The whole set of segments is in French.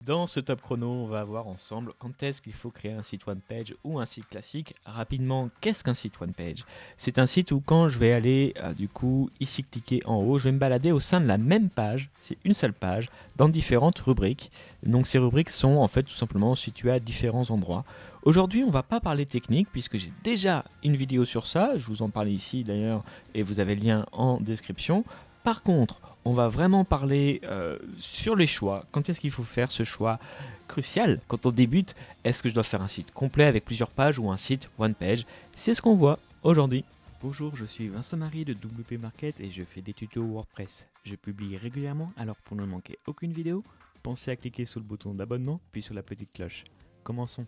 Dans ce top chrono, on va voir ensemble quand est-ce qu'il faut créer un site one page ou un site classique. Rapidement, qu'est-ce qu'un site one page? C'est un site où quand je vais aller, du coup, ici cliquer en haut, je vais me balader au sein de la même page, c'est une seule page, dans différentes rubriques. Donc ces rubriques sont en fait tout simplement situées à différents endroits. Aujourd'hui, on va pas parler technique puisque j'ai déjà une vidéo sur ça, je vous en parlais ici d'ailleurs et vous avez le lien en description. Par contre, on va vraiment parler sur les choix. Quand est-ce qu'il faut faire ce choix crucial quand on débute? Est-ce que je dois faire un site complet avec plusieurs pages ou un site one page? C'est ce qu'on voit aujourd'hui. Bonjour, je suis Vincent Marie de WP Market et je fais des tutos WordPress. Je publie régulièrement, alors pour ne manquer aucune vidéo, pensez à cliquer sur le bouton d'abonnement puis sur la petite cloche. Commençons.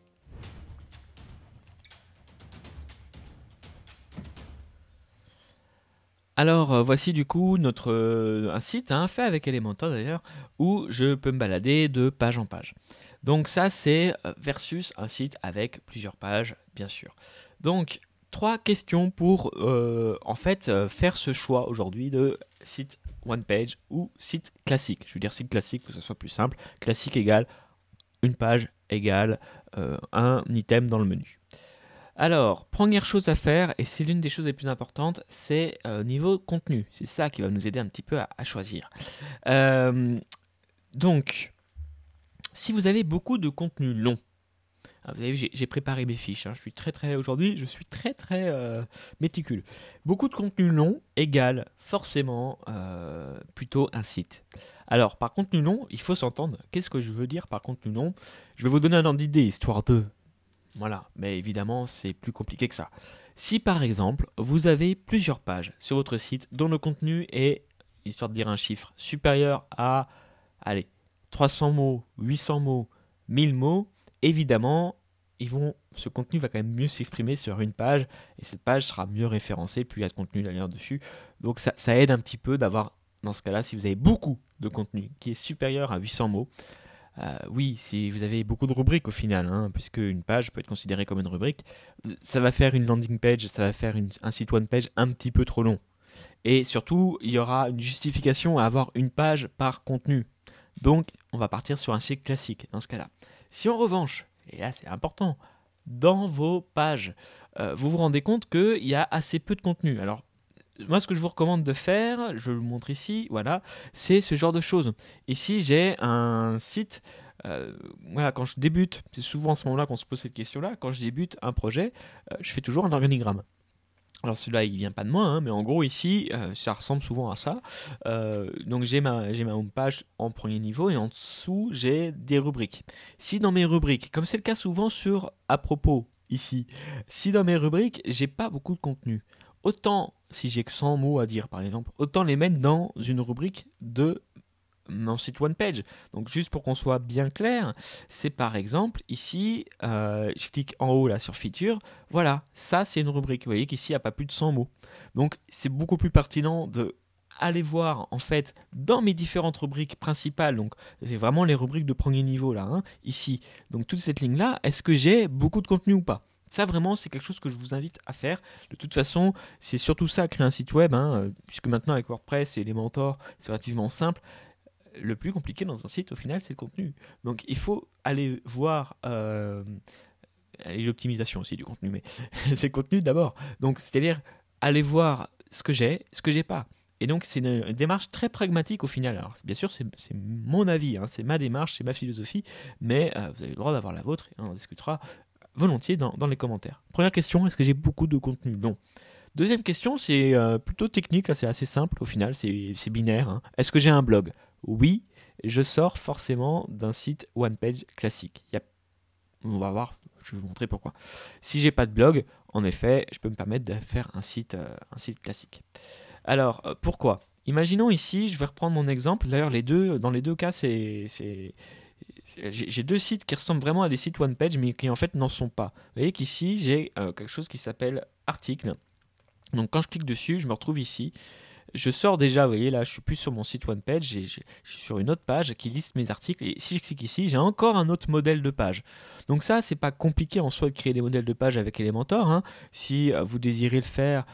Alors voici du coup un site fait avec Elementor d'ailleurs où je peux me balader de page en page. Donc ça c'est versus un site avec plusieurs pages bien sûr. Donc 3 questions pour faire ce choix aujourd'hui de site one page ou site classique. Je veux dire site classique pour que ce soit plus simple. Classique égale une page égale un item dans le menu. Alors, première chose à faire, et c'est l'une des choses les plus importantes, c'est niveau contenu. C'est ça qui va nous aider un petit peu à choisir. Donc, si vous avez beaucoup de contenu long, vous avez vu, j'ai préparé mes fiches. Je suis aujourd'hui, je suis très méticuleux. Beaucoup de contenu long égale forcément plutôt un site. Alors, par contenu long, il faut s'entendre. Qu'est-ce que je veux dire par contenu long? Je vais vous donner un ordre d'idée, histoire de... Voilà, mais évidemment, c'est plus compliqué que ça. Si par exemple, vous avez plusieurs pages sur votre site dont le contenu est, histoire de dire un chiffre, supérieur à, allez, 300 mots, 800 mots, 1000 mots, évidemment, ce contenu va quand même mieux s'exprimer sur une page, et cette page sera mieux référencée, plus il y a de contenu d'ailleurs dessus. Donc ça aide un petit peu d'avoir, dans ce cas-là, si vous avez beaucoup de contenu qui est supérieur à 800 mots, oui, si vous avez beaucoup de rubriques au final, puisque une page peut être considérée comme une rubrique, ça va faire une landing page, ça va faire un site one page un petit peu trop long. Et surtout, il y aura une justification à avoir une page par contenu. Donc, on va partir sur un site classique dans ce cas-là. Si en revanche, et là c'est important, dans vos pages, vous vous rendez compte qu'il y a assez peu de contenu. Alors, moi, ce que je vous recommande de faire, je le montre ici, voilà, c'est ce genre de choses. Ici, j'ai un site, voilà, quand je débute, c'est souvent à ce moment-là qu'on se pose cette question-là, quand je débute un projet, je fais toujours un organigramme. Alors celui-là, il vient pas de moi, mais en gros ici, ça ressemble souvent à ça. Donc j'ai ma home page en premier niveau et en dessous, j'ai des rubriques. Si dans mes rubriques, comme c'est le cas souvent sur à propos ici, si dans mes rubriques, j'ai pas beaucoup de contenu, autant si j'ai que 100 mots à dire par exemple, autant les mettre dans une rubrique de mon site one page. Donc juste pour qu'on soit bien clair, c'est par exemple ici, je clique en haut là sur feature, voilà, ça c'est une rubrique. Vous voyez qu'ici il n'y a pas plus de 100 mots. Donc c'est beaucoup plus pertinent de aller voir en fait dans mes différentes rubriques principales, donc c'est vraiment les rubriques de premier niveau là, ici, donc toute cette ligne là, est-ce que j'ai beaucoup de contenu ou pas? Ça vraiment c'est quelque chose que je vous invite à faire. De toute façon c'est surtout ça, créer un site web, puisque maintenant avec WordPress et Elementor c'est relativement simple. Le plus compliqué dans un site au final c'est le contenu, donc il faut aller voir et l'optimisation aussi du contenu, mais c'est le contenu d'abord, donc c'est à dire aller voir ce que j'ai pas. Et donc c'est une démarche très pragmatique au final. Alors bien sûr c'est mon avis, c'est ma démarche, c'est ma philosophie, mais vous avez le droit d'avoir la vôtre et on en discutera volontiers dans les commentaires. Première question, est-ce que j'ai beaucoup de contenu? Non. Deuxième question, c'est plutôt technique, là c'est assez simple au final, c'est binaire. Est-ce que j'ai un blog? Oui, je sors forcément d'un site one page classique. On va voir, je vais vous montrer pourquoi. Si j'ai pas de blog, en effet, je peux me permettre de faire un site classique. Alors, pourquoi? Imaginons ici, je vais reprendre mon exemple. D'ailleurs, dans les deux cas, j'ai deux sites qui ressemblent vraiment à des sites one page, mais qui en fait n'en sont pas. Vous voyez qu'ici, j'ai quelque chose qui s'appelle article. Donc quand je clique dessus, je me retrouve ici. Je sors déjà, vous voyez là, je suis plus sur mon site one page, je suis sur une autre page qui liste mes articles. Et si je clique ici, j'ai encore un autre modèle de page. Donc ça, c'est pas compliqué en soi de créer des modèles de page avec Elementor. Si vous désirez le faire,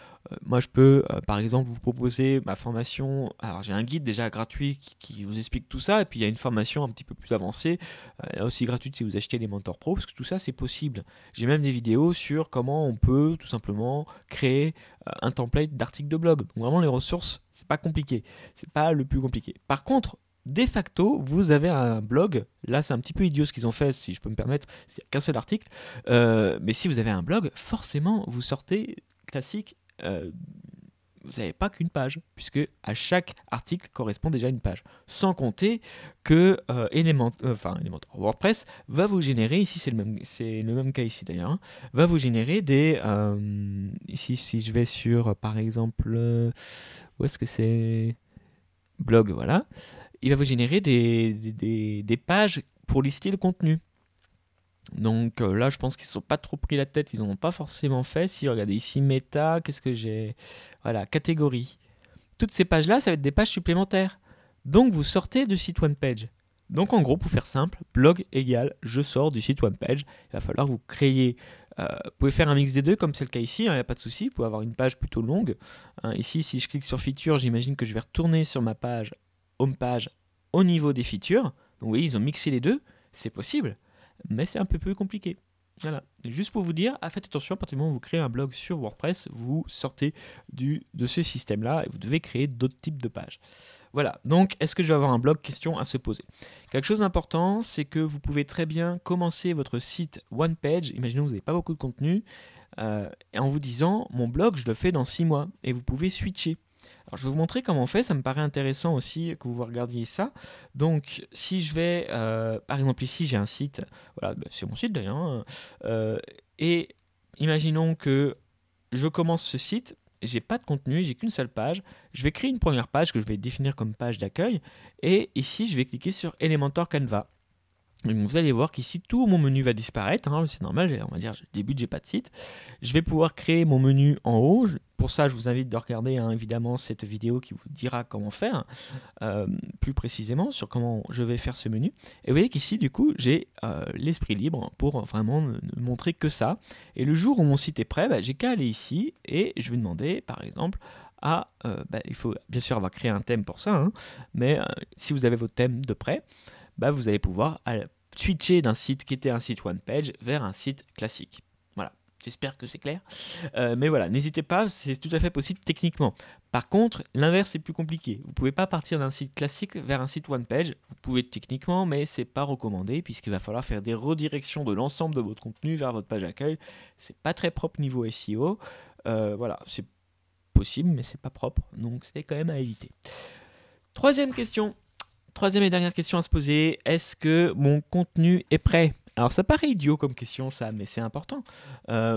Moi, je peux, par exemple, vous proposer ma formation. Alors, j'ai un guide déjà gratuit qui vous explique tout ça, et puis il y a une formation un petit peu plus avancée, là aussi gratuite si vous achetez des Mentor Pro, parce que tout ça, c'est possible. J'ai même des vidéos sur comment on peut tout simplement créer un template d'article de blog. Donc, vraiment, les ressources, c'est pas compliqué. C'est pas le plus compliqué. Par contre, de facto, vous avez un blog. Là, c'est un petit peu idiot ce qu'ils ont fait, si je peux me permettre. Il n'y a qu'un seul article. Mais si vous avez un blog, forcément, vous sortez classique. Vous n'avez pas qu'une page, puisque à chaque article correspond déjà une page. Sans compter que Elementor WordPress va vous générer, ici c'est le même cas ici d'ailleurs, hein, va vous générer des... ici, si je vais sur, par exemple, où est-ce que c'est blog, voilà. Il va vous générer des pages pour lister le contenu. Donc là, je pense qu'ils ne se sont pas trop pris la tête, ils n'en ont pas forcément fait. Si, regardez ici, méta, qu'est-ce que j'ai? Voilà, catégorie. Toutes ces pages-là, ça va être des pages supplémentaires. Donc vous sortez du site OnePage. Donc en gros, pour faire simple, blog égale je sors du site OnePage. Il va falloir que vous créer. Vous pouvez faire un mix des deux, comme c'est le cas ici, il n'y a pas de souci. Vous pouvez avoir une page plutôt longue. Ici, si je clique sur Features, j'imagine que je vais retourner sur ma page Home page au niveau des features. Donc vous voyez, ils ont mixé les deux. C'est possible, mais c'est un peu plus compliqué. Voilà, juste pour vous dire, faites attention, à partir du moment où vous créez un blog sur WordPress, vous sortez de ce système-là et vous devez créer d'autres types de pages. Voilà, donc est-ce que je vais avoir un blog? Question à se poser. Quelque chose d'important, c'est que vous pouvez très bien commencer votre site OnePage, imaginons que vous n'avez pas beaucoup de contenu, et en vous disant, mon blog, je le fais dans 6 mois, et vous pouvez switcher. Alors, je vais vous montrer comment on fait, ça me paraît intéressant aussi que vous regardiez ça. Donc, si je vais, par exemple ici, j'ai un site, voilà, c'est mon site d'ailleurs, hein, et imaginons que je commence ce site, j'ai pas de contenu, j'ai qu'une seule page, je vais créer une première page que je vais définir comme page d'accueil, et ici, je vais cliquer sur Elementor Canva. Donc vous allez voir qu'ici tout mon menu va disparaître, hein, c'est normal, on va dire je débute, j'ai pas de site. Je vais pouvoir créer mon menu en haut. Pour ça, je vous invite de regarder évidemment cette vidéo qui vous dira comment faire plus précisément sur comment je vais faire ce menu. Et vous voyez qu'ici du coup j'ai l'esprit libre pour vraiment ne montrer que ça. Et le jour où mon site est prêt, j'ai qu'à aller ici et je vais demander par exemple il faut bien sûr avoir créé un thème pour ça, hein, mais si vous avez votre thème de prêt, vous allez pouvoir switcher d'un site qui était un site OnePage vers un site classique. Voilà, j'espère que c'est clair. Mais voilà, n'hésitez pas, c'est tout à fait possible techniquement. Par contre, l'inverse est plus compliqué. Vous ne pouvez pas partir d'un site classique vers un site OnePage. Vous pouvez techniquement, mais ce n'est pas recommandé puisqu'il va falloir faire des redirections de l'ensemble de votre contenu vers votre page d'accueil. C'est pas très propre niveau SEO. Voilà, c'est possible, mais c'est pas propre, donc c'est quand même à éviter. Troisième et dernière question à se poser, est-ce que mon contenu est prêt? Alors ça paraît idiot comme question ça, mais c'est important.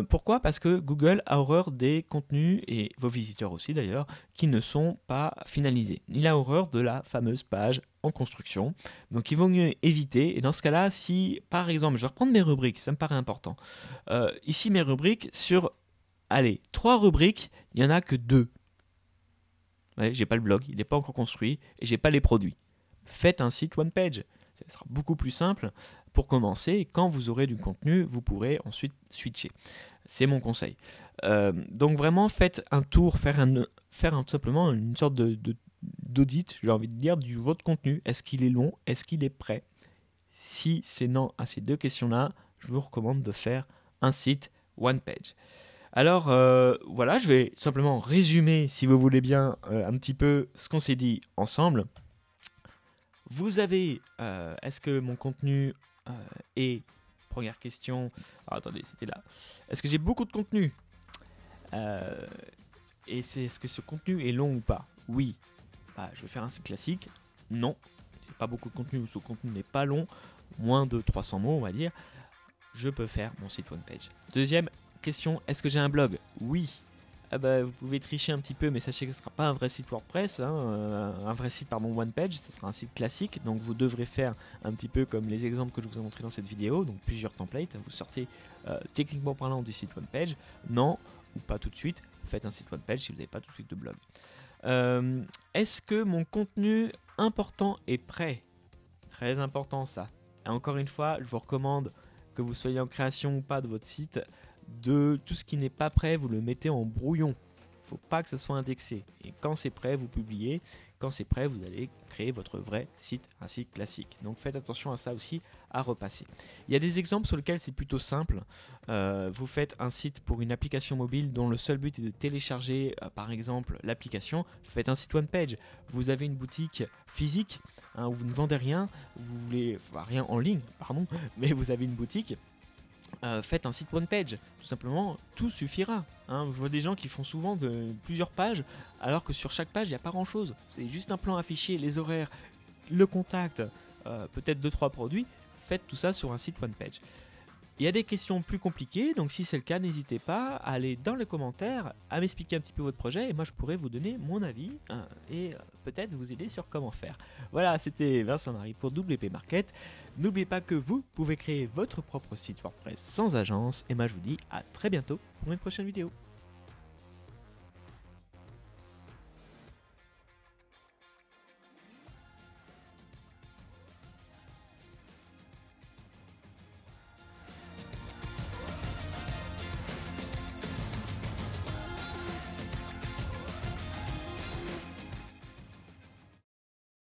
Pourquoi? Parce que Google a horreur des contenus, et vos visiteurs aussi d'ailleurs, qui ne sont pas finalisés. Il a horreur de la fameuse page en construction, donc il vaut mieux éviter. Et dans ce cas-là, si par exemple, je vais reprendre mes rubriques, ça me paraît important. Ici mes rubriques, sur 3 rubriques, il n'y en a que 2. Ouais, j'ai pas le blog, il n'est pas encore construit, et j'ai pas les produits. Faites un site OnePage. Ce sera beaucoup plus simple pour commencer. Et quand vous aurez du contenu, vous pourrez ensuite switcher. C'est mon conseil. Donc vraiment, faites un tour, faire tout simplement une sorte d'audit, j'ai envie de dire, du votre contenu. Est-ce qu'il est long? Est-ce qu'il est prêt? Si c'est non à ces 2 questions-là, je vous recommande de faire un site OnePage. Alors voilà, je vais simplement résumer, si vous voulez bien, un petit peu ce qu'on s'est dit ensemble. Vous avez, est-ce que mon contenu est, première question, attendez, c'était là, est-ce que j'ai beaucoup de contenu et est-ce que ce contenu est long ou pas? Oui, je vais faire un site classique. Non, j'ai pas beaucoup de contenu ou ce contenu n'est pas long, moins de 300 mots on va dire, je peux faire mon site OnePage. Deuxième question, est-ce que j'ai un blog? Oui. Vous pouvez tricher un petit peu, mais sachez que ce ne sera pas un vrai site WordPress, un vrai site OnePage, ce sera un site classique, donc vous devrez faire un petit peu comme les exemples que je vous ai montrés dans cette vidéo, donc plusieurs templates, vous sortez techniquement parlant du site OnePage, non, ou pas tout de suite, faites un site OnePage si vous n'avez pas tout de suite de blog. Est-ce que mon contenu important est prêt? Très important ça. Et encore une fois, je vous recommande que vous soyez en création ou pas de votre site, de tout ce qui n'est pas prêt, vous le mettez en brouillon. faut pas que ça soit indexé. Et quand c'est prêt, vous publiez. Quand c'est prêt, vous allez créer votre vrai site, un site classique. Donc faites attention à ça aussi, à repasser. Il y a des exemples sur lesquels c'est plutôt simple. Vous faites un site pour une application mobile dont le seul but est de télécharger, par exemple, l'application. Vous faites un site one page. Vous avez une boutique physique, où vous ne vendez rien, vous voulez, enfin, rien en ligne, pardon, mais vous avez une boutique. Faites un site one page, tout simplement, tout suffira. Je vois des gens qui font souvent plusieurs pages, alors que sur chaque page, il n'y a pas grand chose. C'est juste un plan affiché, les horaires, le contact, peut-être 2-3 produits. Faites tout ça sur un site one page. Il y a des questions plus compliquées, donc si c'est le cas, n'hésitez pas à aller dans les commentaires, à m'expliquer un petit peu votre projet, et moi je pourrais vous donner mon avis, et peut-être vous aider sur comment faire. Voilà, c'était Vincent Marie pour WP Market. N'oubliez pas que vous pouvez créer votre propre site WordPress sans agence, et moi je vous dis à très bientôt pour une prochaine vidéo.